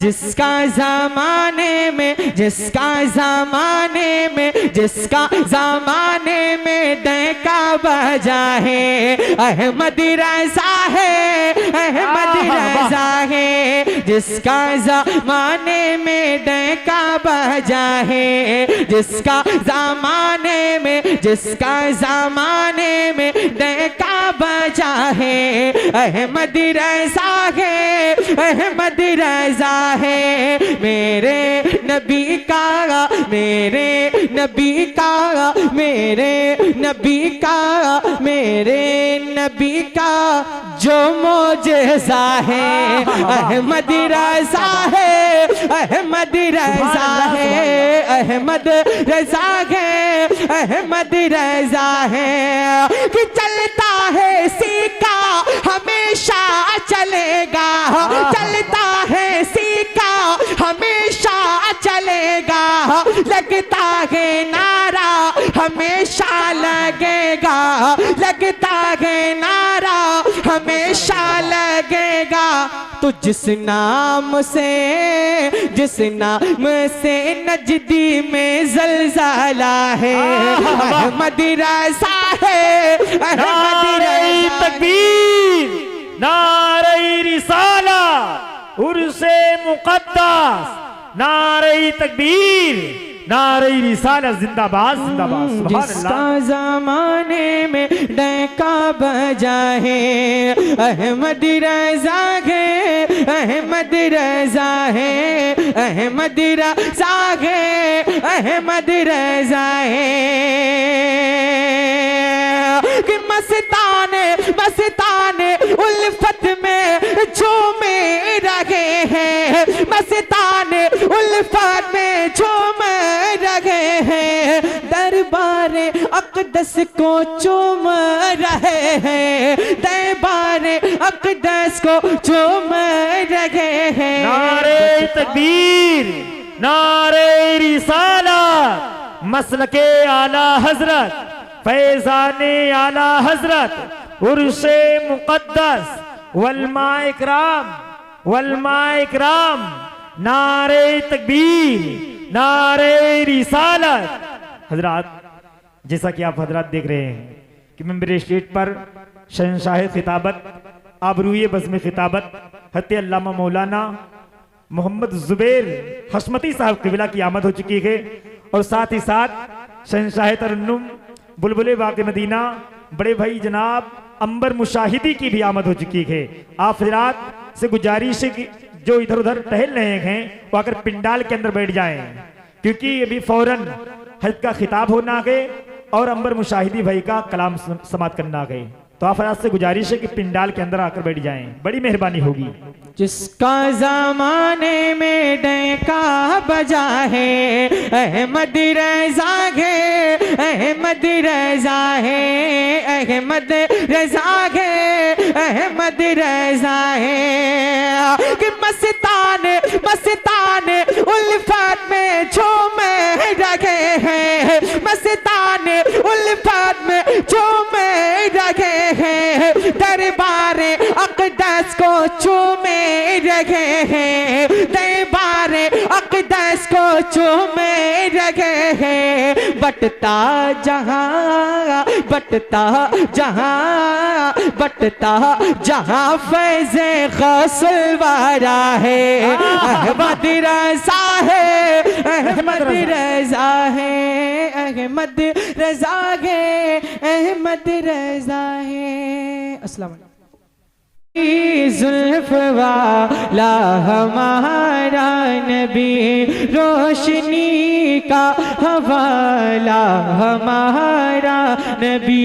जिसका ज़माने में जिसका ज़माने में डंका बजा है अहमद रज़ा है, अहमद रज़ा है। जिसका ज़माने में डंका बजा है, जिसका ज़माने में डंका बजा है अहमद रज़ा है, अहमद रज़ा है। मेरे नबी का जो मोजज़ा है अहमद रज़ा है, अहमद रज़ा है, अहमद रज़ा है, अहमद रज़ा है। कि चलता है सीका हमेशा चलेगा, चलता है सीका हमेशा चलेगा, लगता है नारा हमेशा लगेगा, लगता है नारा हमेशा लगेगा। तो जिस नाम से नजदी में ज़लज़ला है अहमद रज़ा है, अहमद रज़ा। तकबीर, नारे रिसाला, उर्से मुक़द्दस, नारे तकबीर, नारे रिसाला, जिंदाबाद जिंदाबाद। जिसका ज़माने में डंका बजा है अहमद रज़ा है, अहमद रज़ा है, अहमद रज़ा है, अहमद रज़ा है। कि मस्ताने उल्फत में झूमे रहे हैं, मस्ताने उल्फत में झूमे रहे हैं, दरबारे अक़दस को चूम रहे हैं, दरबारे अक़दस को चूम रहे हैं। नारे तकबीर, नारे रिसालत, मसलके आला हजरत, फैज़ाने आला हजरत, उर्से मुक़द्दस, वल्मा इकराम, वल्मा इकराम। नारे तकबीर, नारे रिसालत। हजरात, जैसा कि आप हजरात देख रहे हैं कि मेंबर स्टेट पर शहंशाह खिताबत, आबरूए बज़्म खिताबत हत्ते अल्लामा मौलाना मोहम्मद ज़ुबैर हशमती साहब क़िबला की आमद हो चुकी है। और साथ ही साथ शहंशाह तरन्नुम बुलबुले बाक़ मदीना बड़े भाई जनाब अंबर मुशाहिदी की भी आमद हो चुकी है। आप हजरात से गुजारिश है कि जो इधर उधर टहल रहे हैं वो आकर पिंडाल के अंदर बैठ जाएं, क्योंकि अभी फौरन हज का खिताब होना गए और अंबर मुशाहिदी भाई का कलाम समाप्त करना गए। तो आप हजरात से गुजारिश है कि पिंडाल के अंदर आकर बैठ जाएं, बड़ी मेहरबानी होगी। जिसका ज़माने में डंका बजा है अहमद रज़ा है, अहमद रज़ा है, अहमद रज़ा है, अहमद रज़ा है। कि मस्ताने उल्फत में झूम रहे हैं, मस्ताने उल्फत में झूम रहे हैं, दरबारे अक़दस को चूमे रहे हैं, दरबारे अक़दस को चूमे रहे हैं। बटता जहां फैज़े गौसल वारा है अहमद रज़ा है, अहमद रज़ा है, अहमद रज़ा है, अहमद रज़ा है। अस्सलाम वालेकुम। ज़ुल्फ़ वाला हमारा नबी, रोशनी का हवाला हमारा नबी,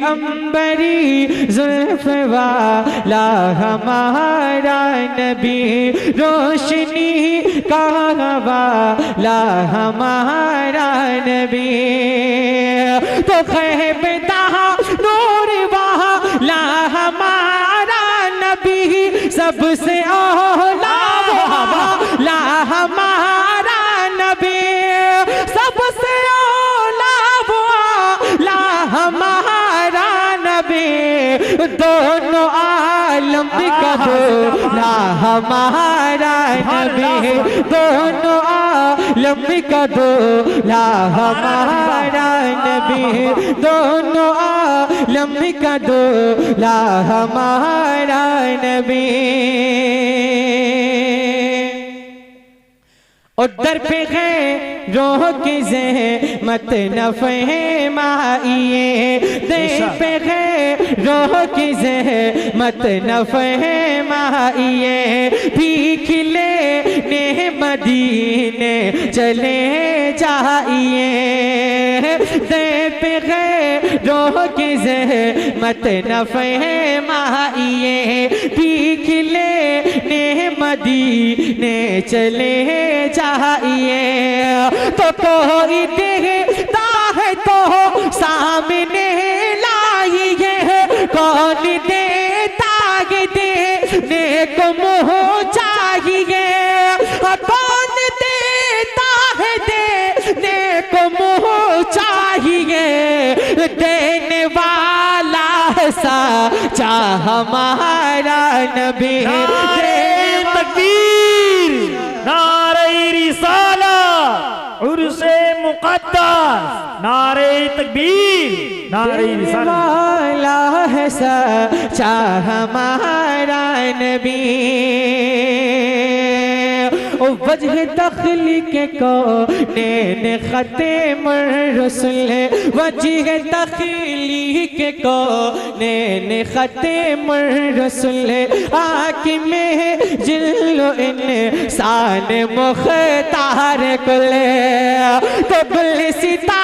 अंबरी ज़ुल्फ़ वाला हमारा नबी, रोशनी का हवाला हमारा नबी। तो ख़ैबदा नूर वाला हमारा नबी, सबसे औला वाला हमारा नबी, सबसे औला वाला हमारा नबी, दोनों आलम का बोला हमारा हमारा नबी, दोनों आलम का दूल्हा हमारा नबी, दोनों आलम का दूल्हा हमारा नबी। उधर पे है रोह की ज़हमत न फहमाइए, दर पे है रोह की ज़हमत न फहमाइए, भीख लेने मदीने चले जाइए। दर पे है रोह की ज़हमत न फहमाइए, भीख लेने मदीने चले जाइए। तो कोई देखता है तो सामने लाइए, कौन देता है देने को मुँह चाहिए, कौन देता है देने को मुँह चाहिए। देने वाला है साचा हमारा नबी। तकबीर, नारे रिसालत, उर्से मुक़द्दस, नारे तकबीर, नारे रिसालत। वाला है सच्चा हमारा नबी। ओ वजह तख्लीक को ने खते रसूल, वजह तख्लीक को ने खते रसूल, आँख में जिल्लो इंसान मुख्तार कुल, तो गुल सीता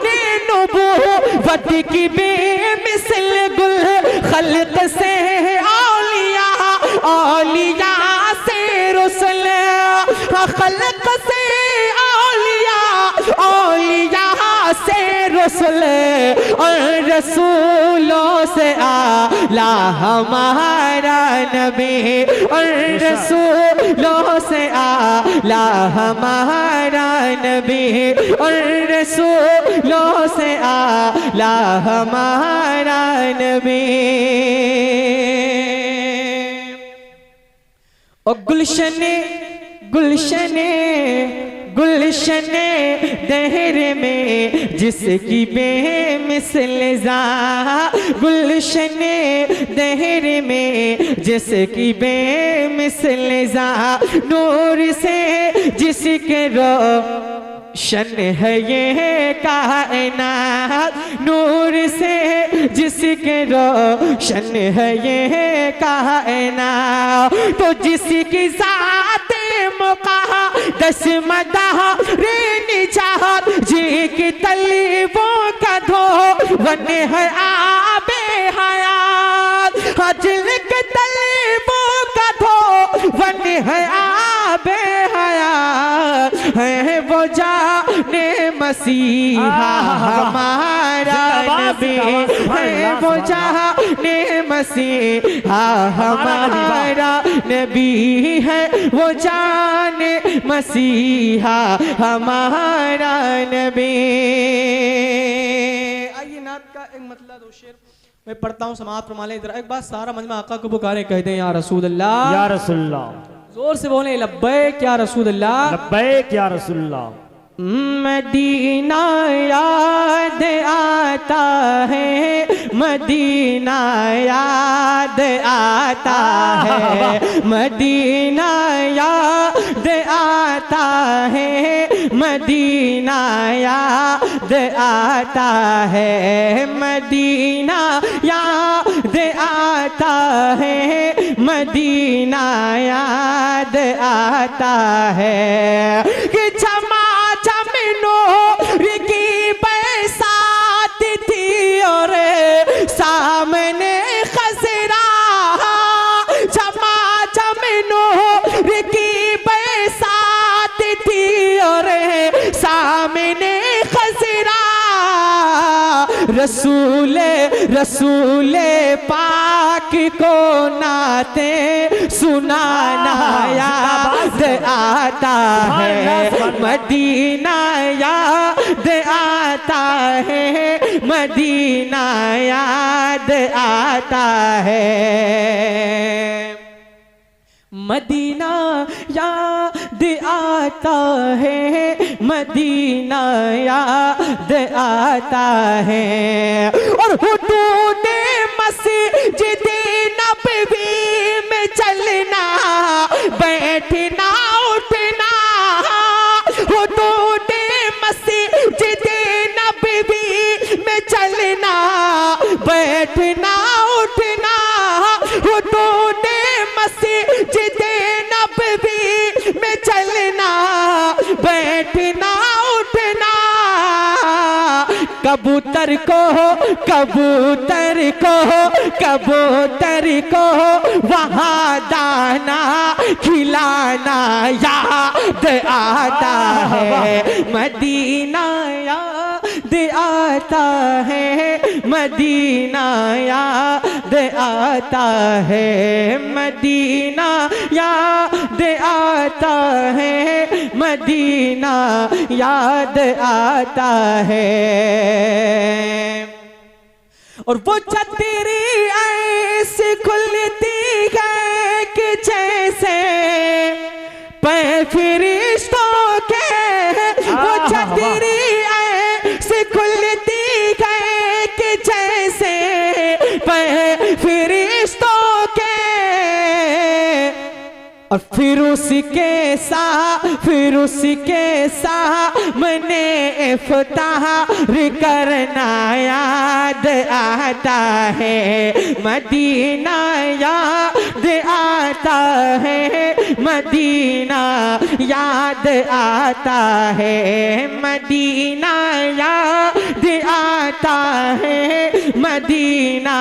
ने नबूवत की बेमिसल गुल, खल्क से औलिया, औलिया से रसूल, खल्क से औलिया, औलिया से रसूल, और रसूलों से आला हमारा नबी, और रसूलों से आला हमारा नबी, और रसूलों से आला हमारा नबी। और गुलशने गुलशने गुलशने दहर में जिसकी बेमिसल ज़ा, गुलशने दहर में जिसकी बेमिसल ज़ा, नूर से जिसके रोशन है ये कायनात, नूर से जिसके रोशन है ये कायनात, तो जिसकी ज़ात मुक़द्दस मदह रे निजात, जी की तलवों का धो वन है आबे हयात, जिल के तलवों का धो वन है आबे हयात, है वो जाने मसीहा हमारा नबी, है वो जाने मसीहा हमारा नबी, है वो जाने मसीहा हमारा नबी। आइए नात का एक मतलब दो शेर मैं पढ़ता हूँ, समाप्त फरमा लें। एक बार सारा मजमा आका को पुकारे, कहते हैं या रसूल अल्लाह, या रसूलल्लाह, जोर से बोले लब्बैक या रसूल अल्लाह, लब्बैक या रसूलल्लाह। मदीना याद आता है, मदीना याद आता है, मदीना याद आता है, मदीना याद आता है, मदीना याद आता है, मदीना याद आता है, कि क्षमा नूर की बरसात थी और सामने खसरा, झमाझम नूर की बरसात थी और सामने खसरा, रसूले रसूले पाक को नाते सुनाना याद आता है, मदीना याद आता है, मदीना याद आता है। मदीना याद आता है, मदीना याद आता है। और हुदूद मस्जिद नबवी में चलना बैठना उठना, हुदूद मस्जिद नबवी में चलना बैठना उठना, हुदूद मस्जिद नबवी में चलना बैठना उठना। कबूतर को कबूतर को कबूतर को वहाँ दाना खिलाना याद आता है, मदीना याद आता है, मदीना याद आता है, मदीना याद आता है, मदीना याद आता है। और वो छतरी ऐसी खुलती है कि जैसे पैर फरिश्तों के, वो छतरी ऐसी खुलती है कि जैसे पैर फरिश्तों के। और फिर उसके सामने इफ्तार करना याद आता है, मदीना याद आता है, मदीना याद आता है, मदीना याद आता है, मदीना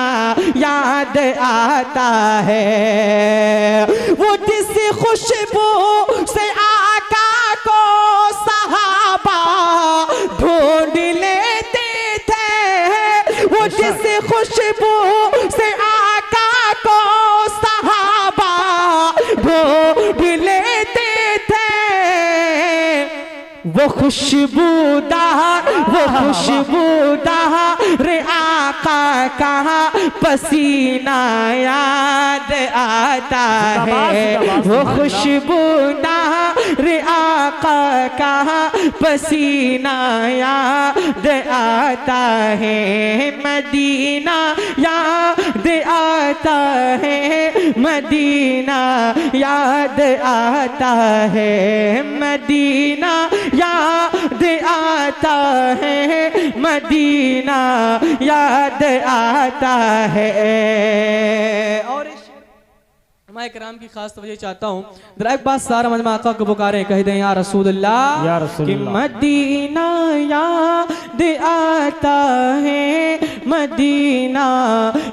याद आता है। वो जिस खुशबू से आका को सहाबा ढूंढ लेते थे, वो जिस खुशबू से आका को सहाबा ढूंढ लेते थे, वो खुशबूदार रे आका का पसीना याद आता है, वो खुशबूदार रे आका का पसीना याद आता है, मदीना याद आता है, मदीना याद आता है, मदीना याद आता है, मदीना याद आता है। और मैं कराम की खास तवज्जो चाहता हूँ, जरा एक बात सारा मजमा आका को पुकारे, कह दें या रसूल अल्लाह, या रसूल कि अल्लाह। मदीना याद आता है, मदीना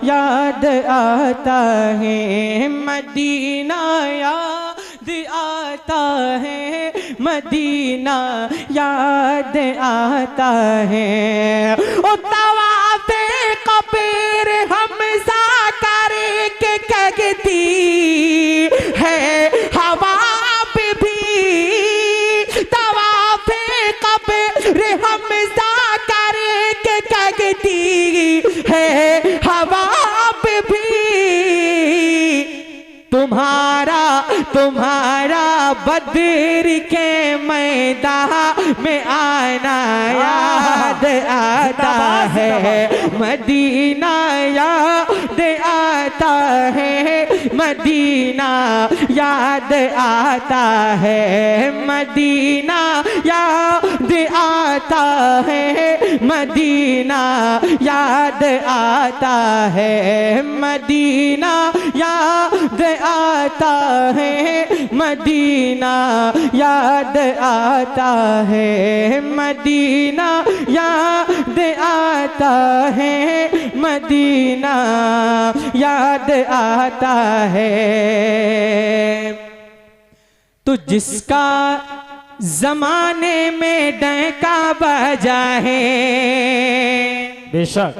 याद आता है, मदीना याद आता है, मदीना याद आता है। ओ तवाफ़े कबीर हमज़ा करके कहती है हवा भी, तवाफ़े कबीर हमज़ा करके कहती है हवा भी, तुम्हारा बद्र के मैदान में आना याद आता है, मदीना याद आता है, मदीना याद आता है, मदीना याद आता है, मदीना याद आता है, मदीना याद आता है, मदीना याद आता है, मदीना याद आता है, मदीना याद आता है। तो जिसका जमाने में डंका बजा है, बेशक